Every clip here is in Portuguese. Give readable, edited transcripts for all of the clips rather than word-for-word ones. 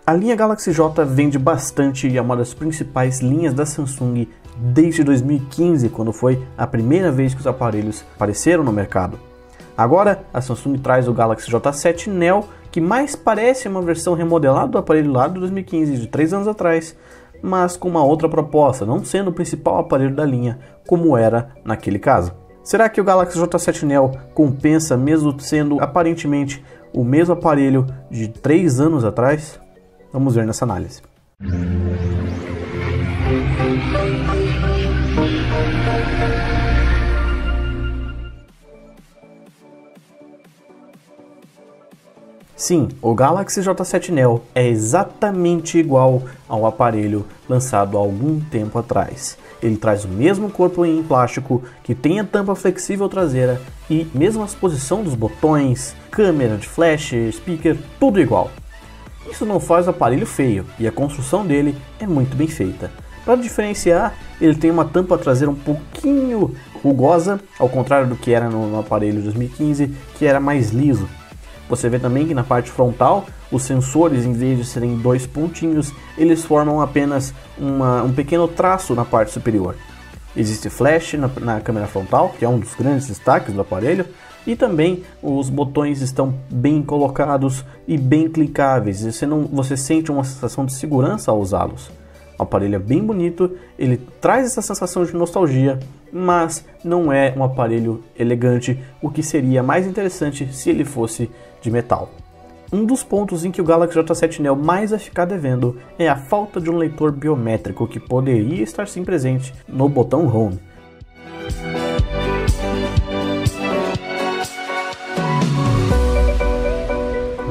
A linha Galaxy J vende bastante e é uma das principais linhas da Samsung desde 2015, quando foi a primeira vez que os aparelhos apareceram no mercado. Agora, a Samsung traz o Galaxy J7 Neo, que mais parece uma versão remodelada do aparelho lá de 2015, de 3 anos atrás, mas com uma outra proposta, não sendo o principal aparelho da linha, como era naquele caso. Será que o Galaxy J7 Neo compensa mesmo sendo aparentemente o mesmo aparelho de 3 anos atrás? Vamos ver nessa análise. Sim, o Galaxy J7 Neo é exatamente igual ao aparelho lançado há algum tempo atrás. Ele traz o mesmo corpo em plástico, que tem a tampa flexível traseira e mesmo a posição dos botões, câmera de flash, speaker, tudo igual. Isso não faz o aparelho feio e a construção dele é muito bem feita. Para diferenciar, ele tem uma tampa traseira um pouquinho rugosa, ao contrário do que era no aparelho de 2015, que era mais liso. Você vê também que na parte frontal, os sensores, em vez de serem 2 pontinhos, eles formam apenas um pequeno traço na parte superior. Existe flash na câmera frontal, que é um dos grandes destaques do aparelho, e também os botões estão bem colocados e bem clicáveis. Você sente uma sensação de segurança ao usá-los. O aparelho é bem bonito, ele traz essa sensação de nostalgia, mas não é um aparelho elegante, o que seria mais interessante se ele fosse de metal. Um dos pontos em que o Galaxy J7 Neo mais vai ficar devendo é a falta de um leitor biométrico que poderia estar sim presente no botão Home.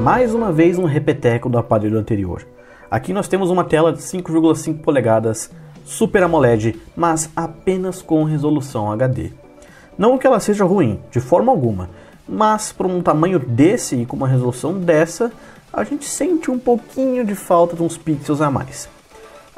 Mais uma vez um repeteco do aparelho anterior. Aqui nós temos uma tela de 5,5 polegadas Super AMOLED, mas apenas com resolução HD. Não que ela seja ruim, de forma alguma, mas por um tamanho desse e com uma resolução dessa, a gente sente um pouquinho de falta de uns pixels a mais.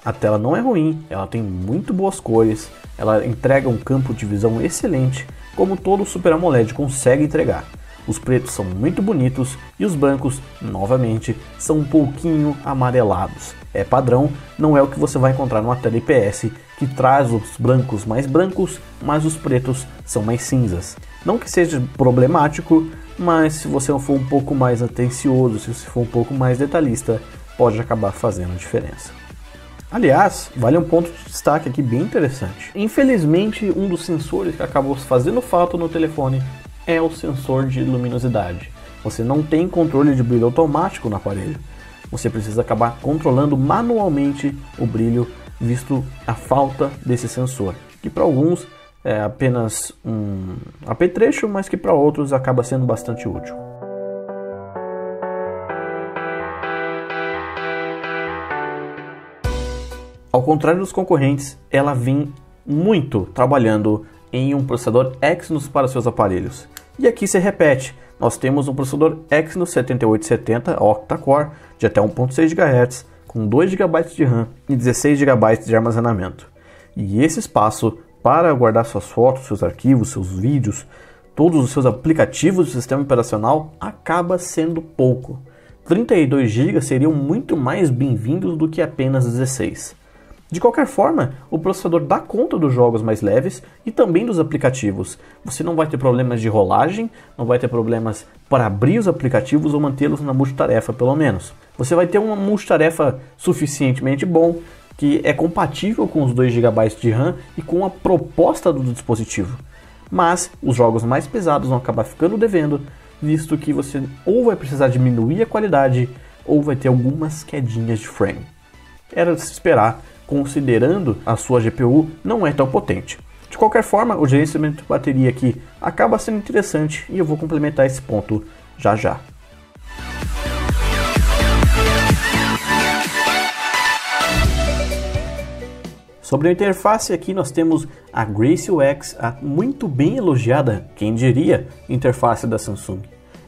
A tela não é ruim, ela tem muito boas cores, ela entrega um campo de visão excelente, como todo Super AMOLED consegue entregar. Os pretos são muito bonitos e os brancos, novamente, são um pouquinho amarelados. É padrão, não é o que você vai encontrar numa tela IPS, que traz os brancos mais brancos, mas os pretos são mais cinzas. Não que seja problemático, mas se você for um pouco mais atencioso, se você for um pouco mais detalhista, pode acabar fazendo a diferença. Aliás, vale um ponto de destaque aqui bem interessante. Infelizmente, um dos sensores que acabou fazendo falta no telefone é o sensor de luminosidade. Você não tem controle de brilho automático no aparelho. Você precisa acabar controlando manualmente o brilho, visto a falta desse sensor, que para alguns é apenas um apetrecho, mas que para outros acaba sendo bastante útil. Ao contrário dos concorrentes, ela vem muito trabalhando em um processador Exynos para seus aparelhos. E aqui se repete, nós temos um processador Exynos 7870 octa-core de até 1.6 GHz, com 2 GB de RAM e 16 GB de armazenamento. E esse espaço para guardar suas fotos, seus arquivos, seus vídeos, todos os seus aplicativos do sistema operacional acaba sendo pouco. 32 GB seriam muito mais bem-vindos do que apenas 16. De qualquer forma, o processador dá conta dos jogos mais leves e também dos aplicativos. Você não vai ter problemas de rolagem, não vai ter problemas para abrir os aplicativos ou mantê-los na multitarefa, pelo menos. Você vai ter uma multitarefa suficientemente bom, que é compatível com os 2 GB de RAM e com a proposta do dispositivo. Mas os jogos mais pesados vão acabar ficando devendo, visto que você ou vai precisar diminuir a qualidade ou vai ter algumas quedinhas de frame. Era de se esperar, considerando a sua GPU não é tão potente. De qualquer forma, o gerenciamento de bateria aqui acaba sendo interessante e eu vou complementar esse ponto já já. Sobre a interface, aqui nós temos a Grace UX, a muito bem elogiada, quem diria, interface da Samsung.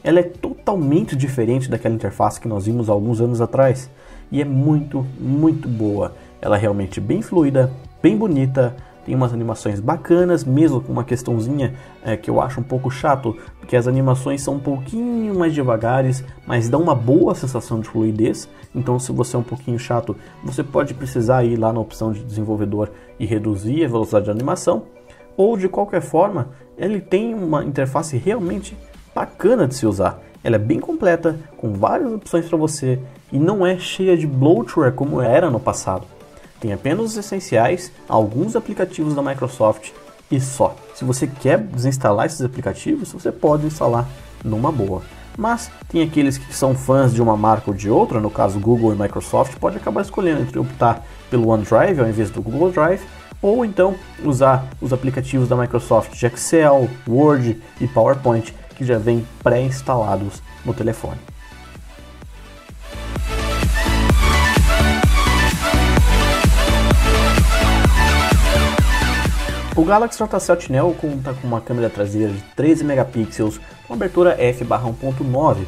Ela é totalmente diferente daquela interface que nós vimos há alguns anos atrás e é muito boa. Ela é realmente bem fluida, bem bonita, tem umas animações bacanas, mesmo com uma questãozinha que eu acho um pouco chato, porque as animações são um pouquinho mais devagares, mas dão uma boa sensação de fluidez. Então se você é um pouquinho chato, você pode precisar ir lá na opção de desenvolvedor e reduzir a velocidade de animação, ou de qualquer forma, ele tem uma interface realmente bacana de se usar. Ela é bem completa, com várias opções para você, e não é cheia de bloatware como era no passado. Tem apenas os essenciais, alguns aplicativos da Microsoft e só. Se você quer desinstalar esses aplicativos, você pode instalar numa boa. Mas tem aqueles que são fãs de uma marca ou de outra, no caso Google e Microsoft, pode acabar escolhendo entre optar pelo OneDrive ao invés do Google Drive, ou então usar os aplicativos da Microsoft de Excel, Word e PowerPoint, que já vêm pré-instalados no telefone. O Galaxy J7 Neo conta com uma câmera traseira de 13 megapixels com abertura f/1.9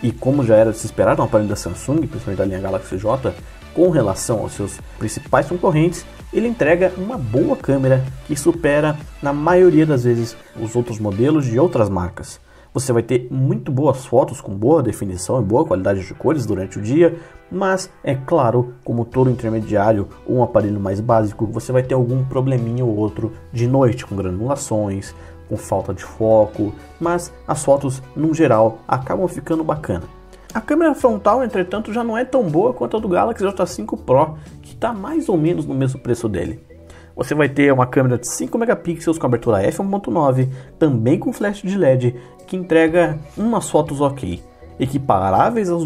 e, como já era de se esperar no aparelho da Samsung, principalmente da linha Galaxy J, com relação aos seus principais concorrentes, ele entrega uma boa câmera que supera na maioria das vezes os outros modelos de outras marcas. Você vai ter muito boas fotos com boa definição e boa qualidade de cores durante o dia, mas é claro, como todo intermediário ou um aparelho mais básico, você vai ter algum probleminha ou outro de noite, com granulações, com falta de foco, mas as fotos, no geral, acabam ficando bacana. A câmera frontal, entretanto, já não é tão boa quanto a do Galaxy J5 Pro, que está mais ou menos no mesmo preço dele. Você vai ter uma câmera de 5 megapixels com abertura f/1.9, também com flash de LED, que entrega umas fotos ok, equiparáveis aos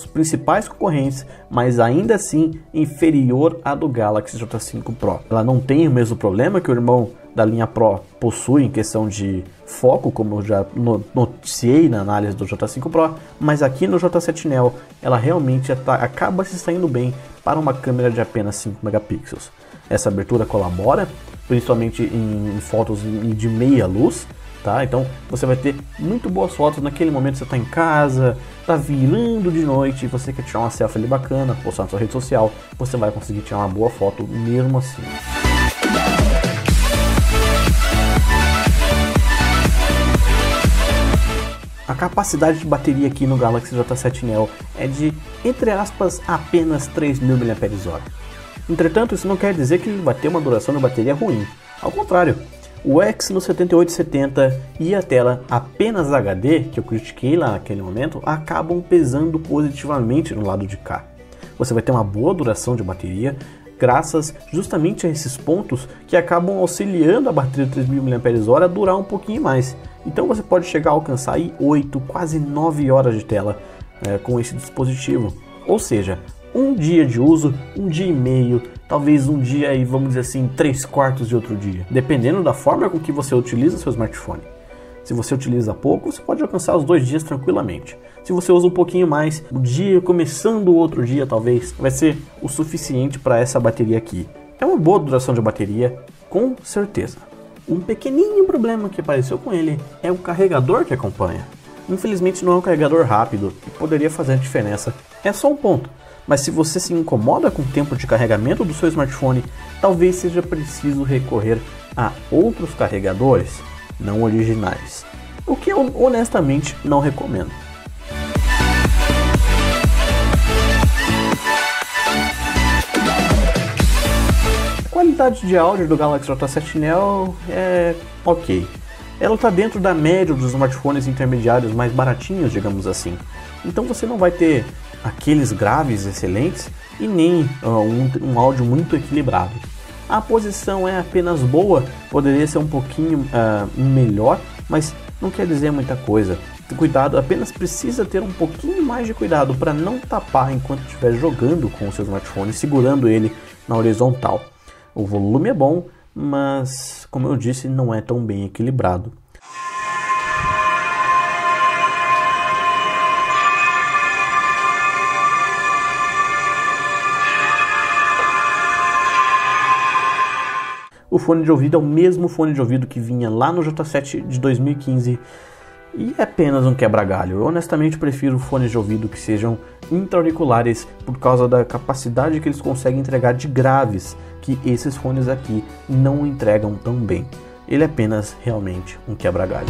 principais concorrentes, mas ainda assim inferior à do Galaxy J5 Pro. Ela não tem o mesmo problema que o irmão da linha Pro possui em questão de foco, como eu já noticiei na análise do J5 Pro, mas aqui no J7 Neo ela realmente acaba se saindo bem para uma câmera de apenas 5 megapixels. Essa abertura colabora, principalmente em fotos de meia luz, tá? Então você vai ter muito boas fotos naquele momento que você está em casa, está virando de noite e você quer tirar uma selfie ali bacana, postar na sua rede social, você vai conseguir tirar uma boa foto mesmo assim. A capacidade de bateria aqui no Galaxy J7 Neo é de, entre aspas, apenas 3.000 mAh. Entretanto, isso não quer dizer que ele vai ter uma duração de bateria ruim. Ao contrário, o Exynos 7870 e a tela apenas HD, que eu critiquei lá naquele momento, acabam pesando positivamente no lado de cá. Você vai ter uma boa duração de bateria, graças justamente a esses pontos que acabam auxiliando a bateria de 3.000 mAh a durar um pouquinho mais. Então você pode chegar a alcançar aí 8, quase 9 horas de tela com esse dispositivo. Ou seja, um dia de uso, um dia e meio, talvez um dia e vamos dizer assim, 3/4 de outro dia, dependendo da forma com que você utiliza seu smartphone. Se você utiliza pouco, você pode alcançar os 2 dias tranquilamente. Se você usa um pouquinho mais, o dia começando o outro dia talvez, vai ser o suficiente para essa bateria aqui. É uma boa duração de bateria, com certeza. Um pequenininho problema que apareceu com ele é o carregador que acompanha. Infelizmente não é um carregador rápido, que poderia fazer a diferença. É só um ponto. Mas se você se incomoda com o tempo de carregamento do seu smartphone, talvez seja preciso recorrer a outros carregadores não originais, o que eu honestamente não recomendo. A qualidade de áudio do Galaxy J7 Neo é ok. Ela está dentro da média dos smartphones intermediários mais baratinhos, digamos assim. Então você não vai ter aqueles graves excelentes e nem um áudio muito equilibrado. A posição é apenas boa, poderia ser um pouquinho melhor, mas não quer dizer muita coisa. Cuidado, apenas precisa ter um pouquinho mais de cuidado para não tapar enquanto estiver jogando com o seu smartphone, segurando ele na horizontal. O volume é bom, mas como eu disse, não é tão bem equilibrado. O fone de ouvido é o mesmo fone de ouvido que vinha lá no J7 de 2015 e é apenas um quebra-galho. Eu honestamente prefiro fones de ouvido que sejam intra-auriculares por causa da capacidade que eles conseguem entregar de graves, que esses fones aqui não entregam tão bem. Ele é apenas realmente um quebra-galho.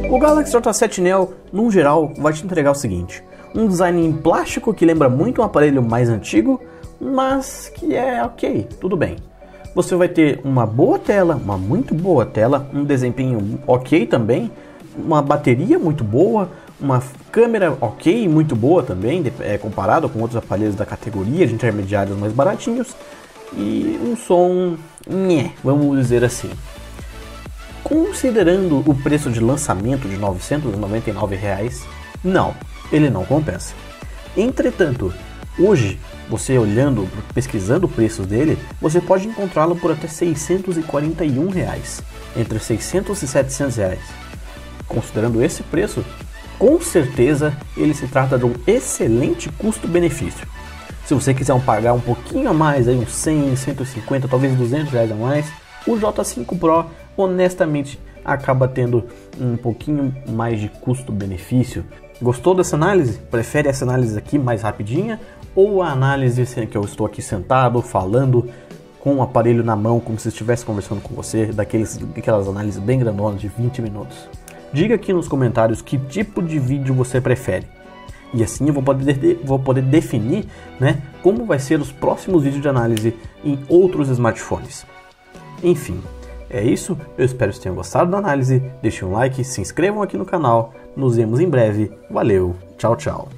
O Galaxy J7 Neo, no geral, vai te entregar o seguinte: um design em plástico que lembra muito um aparelho mais antigo, mas que é ok, tudo bem. Você vai ter uma boa tela, uma muito boa tela, um desempenho ok também, uma bateria muito boa, uma câmera ok, muito boa também, comparado com outros aparelhos da categoria de intermediários mais baratinhos, e um som, vamos dizer assim. Considerando o preço de lançamento de R$ 999, não, ele não compensa. Entretanto, hoje, você olhando, pesquisando preços dele, você pode encontrá-lo por até R$ 641, entre 600 e 700 reais. Considerando esse preço, com certeza ele se trata de um excelente custo-benefício. Se você quiser pagar um pouquinho a mais, aí uns 100, 150, talvez 200 reais a mais, o J5 Pro honestamente acaba tendo um pouquinho mais de custo-benefício. Gostou dessa análise? Prefere essa análise aqui mais rapidinha ou a análise que eu estou aqui sentado falando com o aparelho na mão como se estivesse conversando com você, daquelas análises bem grandonas de 20 minutos? Diga aqui nos comentários que tipo de vídeo você prefere. E assim eu vou poder definir, né, como vai ser os próximos vídeos de análise em outros smartphones. Enfim, é isso. Eu espero que vocês tenham gostado da análise. Deixem um like, se inscrevam aqui no canal. Nos vemos em breve. Valeu, tchau, tchau.